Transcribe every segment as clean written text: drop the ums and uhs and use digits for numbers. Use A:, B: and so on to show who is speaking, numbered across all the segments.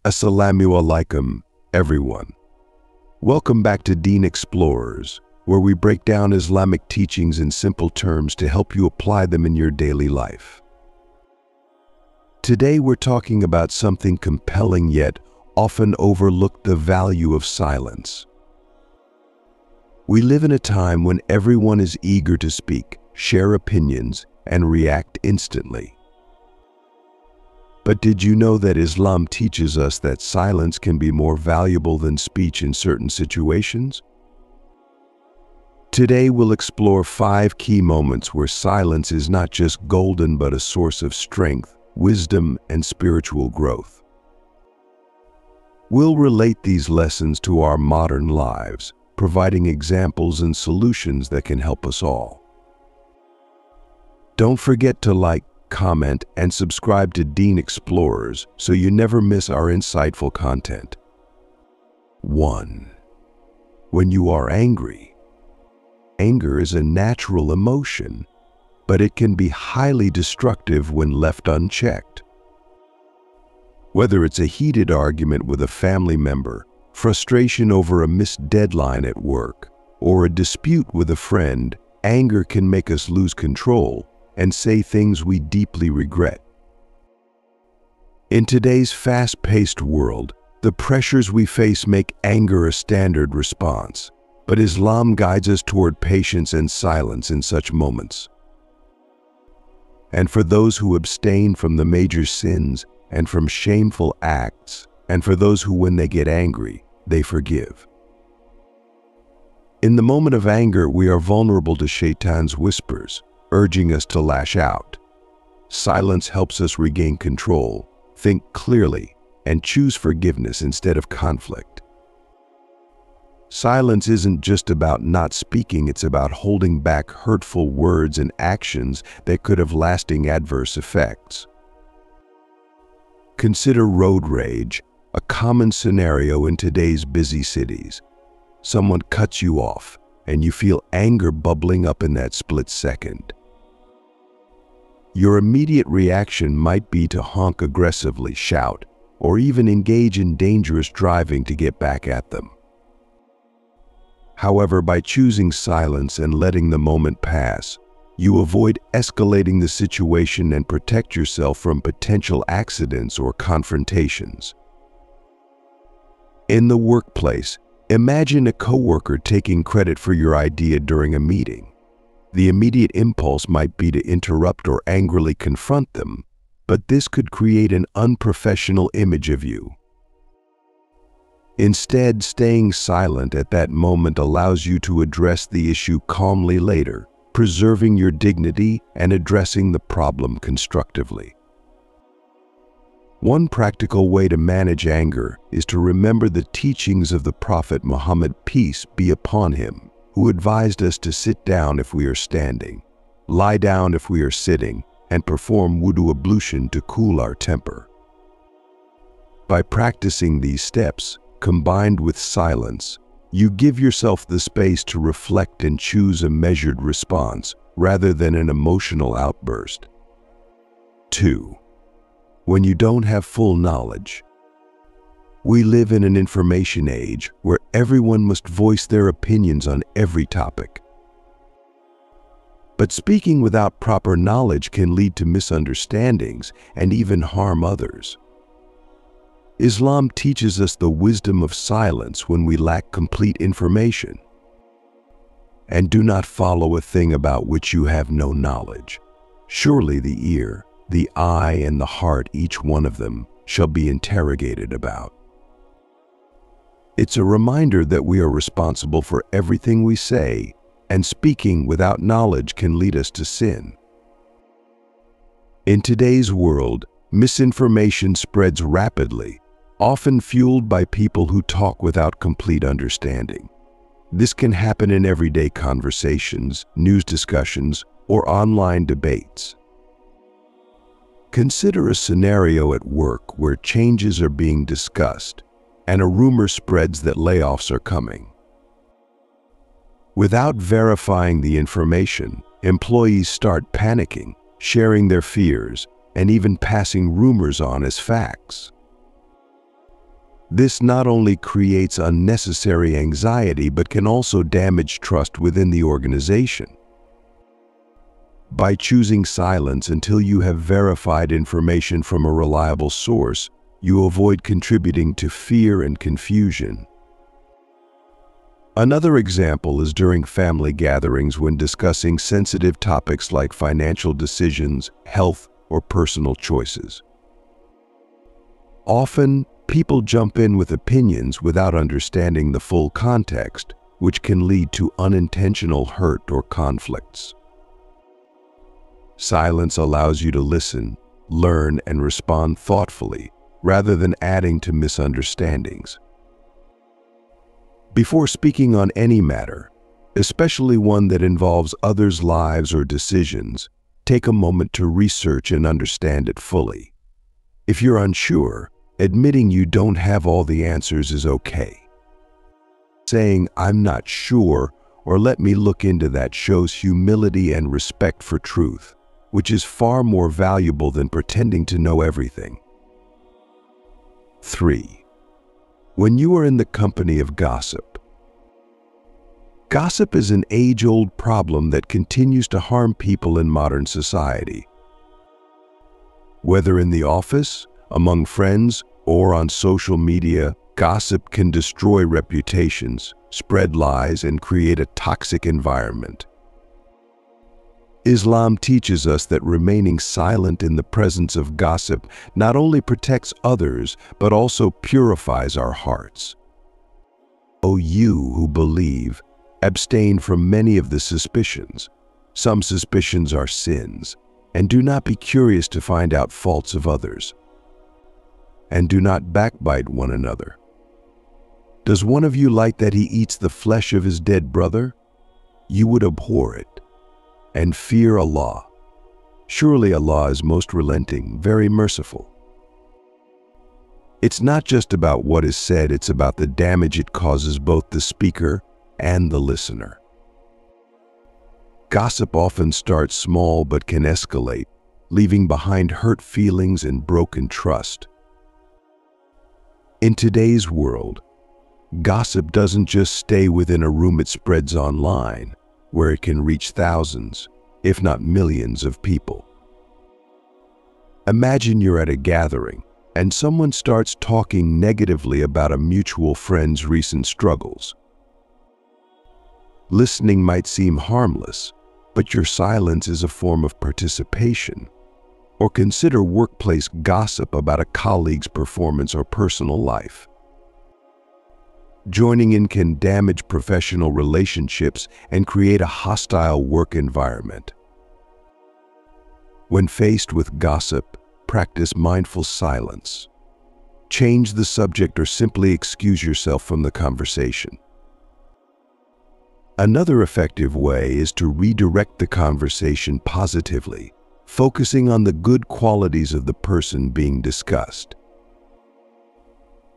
A: Assalamu alaikum, everyone. Welcome back to Deen Xplorers, where we break down Islamic teachings in simple terms to help you apply them in your daily life. Today we're talking about something compelling yet often overlooked: the value of silence. We live in a time when everyone is eager to speak, share opinions, and react instantly. But did you know that Islam teaches us that silence can be more valuable than speech in certain situations? Today we'll explore 5 key moments where silence is not just golden but a source of strength, wisdom, and spiritual growth. We'll relate these lessons to our modern lives, providing examples and solutions that can help us all. Don't forget to like, comment, and subscribe to Deen Xplorers so you never miss our insightful content. 1. When you are angry. Anger is a natural emotion, but it can be highly destructive when left unchecked. Whether it's a heated argument with a family member, frustration over a missed deadline at work, or a dispute with a friend, anger can make us lose control and say things we deeply regret. In today's fast-paced world, the pressures we face make anger a standard response, but Islam guides us toward patience and silence in such moments. And for those who abstain from the major sins and from shameful acts, and for those who, when they get angry, they forgive. In the moment of anger, we are vulnerable to Shaitan's whispers, urging us to lash out. Silence helps us regain control, think clearly, and choose forgiveness instead of conflict. Silence isn't just about not speaking, it's about holding back hurtful words and actions that could have lasting adverse effects. Consider road rage, a common scenario in today's busy cities. Someone cuts you off, and you feel anger bubbling up in that split second. Your immediate reaction might be to honk aggressively, shout, or even engage in dangerous driving to get back at them. However, by choosing silence and letting the moment pass, you avoid escalating the situation and protect yourself from potential accidents or confrontations. In the workplace, imagine a coworker taking credit for your idea during a meeting. The immediate impulse might be to interrupt or angrily confront them, but this could create an unprofessional image of you. Instead, staying silent at that moment allows you to address the issue calmly later, preserving your dignity and addressing the problem constructively. One practical way to manage anger is to remember the teachings of the Prophet Muhammad, peace be upon him, who advised us to sit down if we are standing, lie down if we are sitting, and perform wudu ablution to cool our temper. By practicing these steps, combined with silence, you give yourself the space to reflect and choose a measured response rather than an emotional outburst. 2. When you don't have full knowledge. We live in an information age where everyone must voice their opinions on every topic. But speaking without proper knowledge can lead to misunderstandings and even harm others. Islam teaches us the wisdom of silence when we lack complete information. And do not follow a thing about which you have no knowledge. Surely the ear, the eye, and the heart, each one of them, shall be interrogated about. It's a reminder that we are responsible for everything we say, and speaking without knowledge can lead us to sin. In today's world, misinformation spreads rapidly, often fueled by people who talk without complete understanding. This can happen in everyday conversations, news discussions, or online debates. Consider a scenario at work where changes are being discussed, and a rumor spreads that layoffs are coming. Without verifying the information, employees start panicking, sharing their fears, and even passing rumors on as facts. This not only creates unnecessary anxiety but can also damage trust within the organization. By choosing silence until you have verified information from a reliable source, you avoid contributing to fear and confusion. Another example is during family gatherings when discussing sensitive topics like financial decisions, health, or personal choices. Often, people jump in with opinions without understanding the full context, which can lead to unintentional hurt or conflicts. Silence allows you to listen, learn, and respond thoughtfully, rather than adding to misunderstandings. Before speaking on any matter, especially one that involves others' lives or decisions, take a moment to research and understand it fully. If you're unsure, admitting you don't have all the answers is okay. Saying, "I'm not sure," or "let me look into that," shows humility and respect for truth, which is far more valuable than pretending to know everything. 3. When you are in the company of gossip. Gossip is an age-old problem that continues to harm people in modern society. Whether in the office, among friends, or on social media, gossip can destroy reputations, spread lies, and create a toxic environment. Islam teaches us that remaining silent in the presence of gossip not only protects others, but also purifies our hearts. O you who believe, abstain from many of the suspicions. Some suspicions are sins, and do not be curious to find out faults of others. And do not backbite one another. Does one of you like that he eats the flesh of his dead brother? You would abhor it. And fear Allah. Surely Allah is most relenting, very merciful. It's not just about what is said, it's about the damage it causes both the speaker and the listener. Gossip often starts small but can escalate, leaving behind hurt feelings and broken trust. In today's world, gossip doesn't just stay within a room, it spreads online, where it can reach thousands, if not millions of people. Imagine you're at a gathering and someone starts talking negatively about a mutual friend's recent struggles. Listening might seem harmless, but your silence is a form of participation. Or consider workplace gossip about a colleague's performance or personal life. Joining in can damage professional relationships and create a hostile work environment. When faced with gossip, practice mindful silence. Change the subject or simply excuse yourself from the conversation. Another effective way is to redirect the conversation positively, focusing on the good qualities of the person being discussed.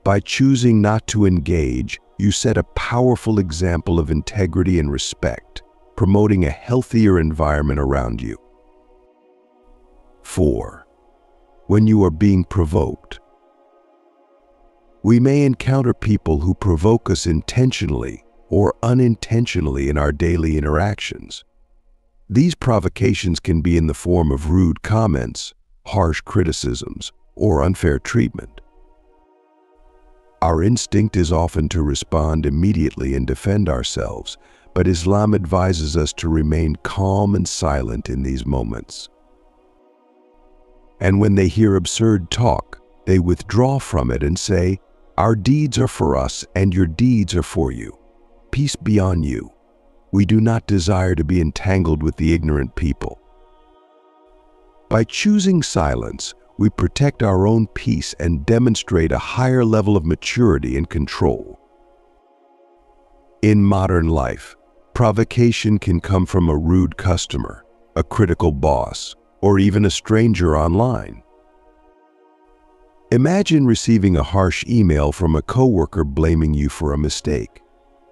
A: By choosing not to engage, you set a powerful example of integrity and respect, promoting a healthier environment around you. 4. When you are being provoked. We may encounter people who provoke us intentionally or unintentionally in our daily interactions. These provocations can be in the form of rude comments, harsh criticisms, or unfair treatment. Our instinct is often to respond immediately and defend ourselves, but Islam advises us to remain calm and silent in these moments. And when they hear absurd talk, they withdraw from it and say, "Our deeds are for us and your deeds are for you. Peace be on you. We do not desire to be entangled with the ignorant people." By choosing silence, we protect our own peace and demonstrate a higher level of maturity and control. In modern life, provocation can come from a rude customer, a critical boss, or even a stranger online. Imagine receiving a harsh email from a coworker blaming you for a mistake.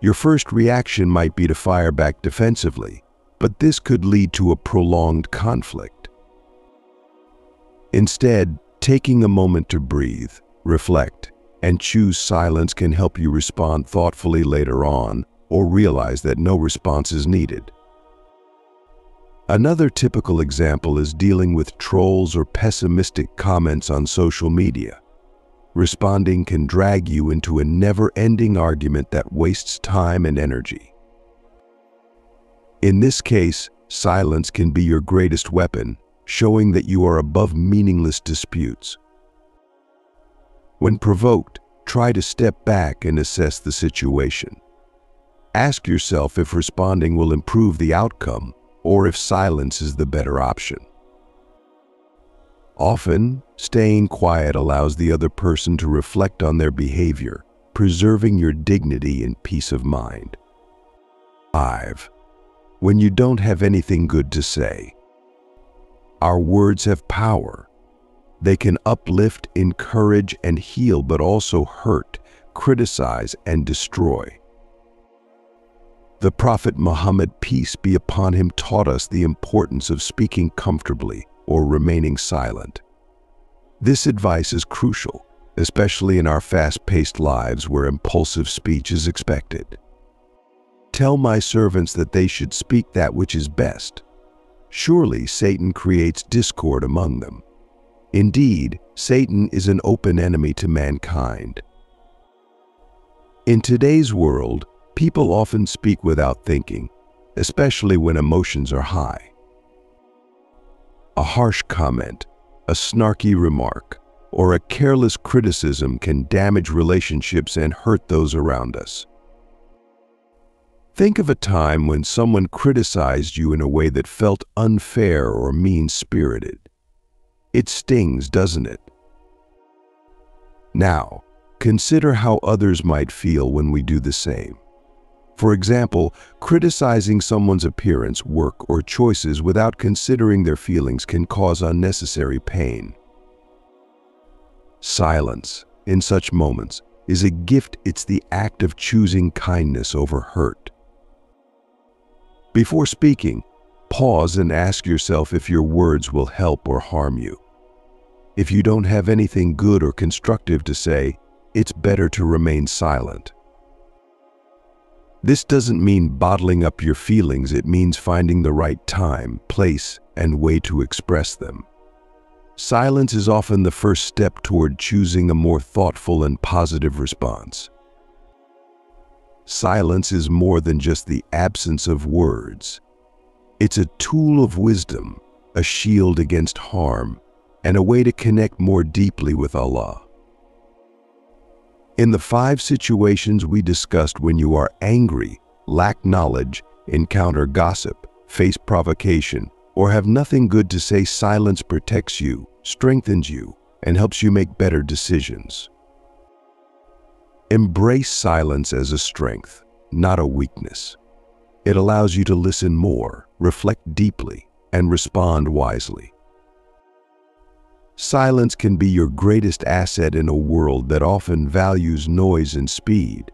A: Your first reaction might be to fire back defensively, but this could lead to a prolonged conflict. Instead, taking a moment to breathe, reflect, and choose silence can help you respond thoughtfully later on or realize that no response is needed. Another typical example is dealing with trolls or pessimistic comments on social media. Responding can drag you into a never-ending argument that wastes time and energy. In this case, silence can be your greatest weapon, showing that you are above meaningless disputes. When provoked, try to step back and assess the situation. Ask yourself if responding will improve the outcome or if silence is the better option. Often, staying quiet allows the other person to reflect on their behavior, preserving your dignity and peace of mind. 5. When you don't have anything good to say. Our words have power. They can uplift, encourage, and heal, but also hurt, criticize, and destroy. The Prophet Muhammad, peace be upon him, taught us the importance of speaking comfortably or remaining silent. This advice is crucial, especially in our fast-paced lives where impulsive speech is expected. Tell my servants that they should speak that which is best. Surely Satan creates discord among them. Indeed, Satan is an open enemy to mankind. In today's world, people often speak without thinking, especially when emotions are high. A harsh comment, a snarky remark, or a careless criticism can damage relationships and hurt those around us. Think of a time when someone criticized you in a way that felt unfair or mean-spirited. It stings, doesn't it? Now, consider how others might feel when we do the same. For example, criticizing someone's appearance, work, or choices without considering their feelings can cause unnecessary pain. Silence, in such moments, is a gift. It's the act of choosing kindness over hurt. Before speaking, pause and ask yourself if your words will help or harm you. If you don't have anything good or constructive to say, it's better to remain silent. This doesn't mean bottling up your feelings. It means finding the right time, place, and way to express them. Silence is often the first step toward choosing a more thoughtful and positive response. Silence is more than just the absence of words. It's a tool of wisdom, a shield against harm, and a way to connect more deeply with Allah. In the 5 situations we discussed, when you are angry, lack knowledge, encounter gossip, face provocation, or have nothing good to say, silence protects you, strengthens you, and helps you make better decisions. Embrace silence as a strength, not a weakness. It allows you to listen more, reflect deeply, and respond wisely. Silence can be your greatest asset in a world that often values noise and speed.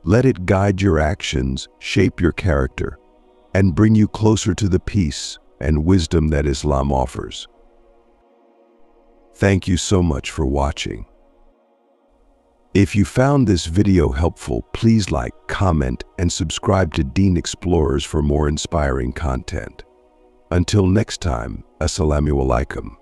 A: Let it guide your actions, shape your character, and bring you closer to the peace and wisdom that Islam offers. Thank you so much for watching. If you found this video helpful, please like, comment, and subscribe to Deen Xplorers for more inspiring content. Until next time, Assalamu alaikum.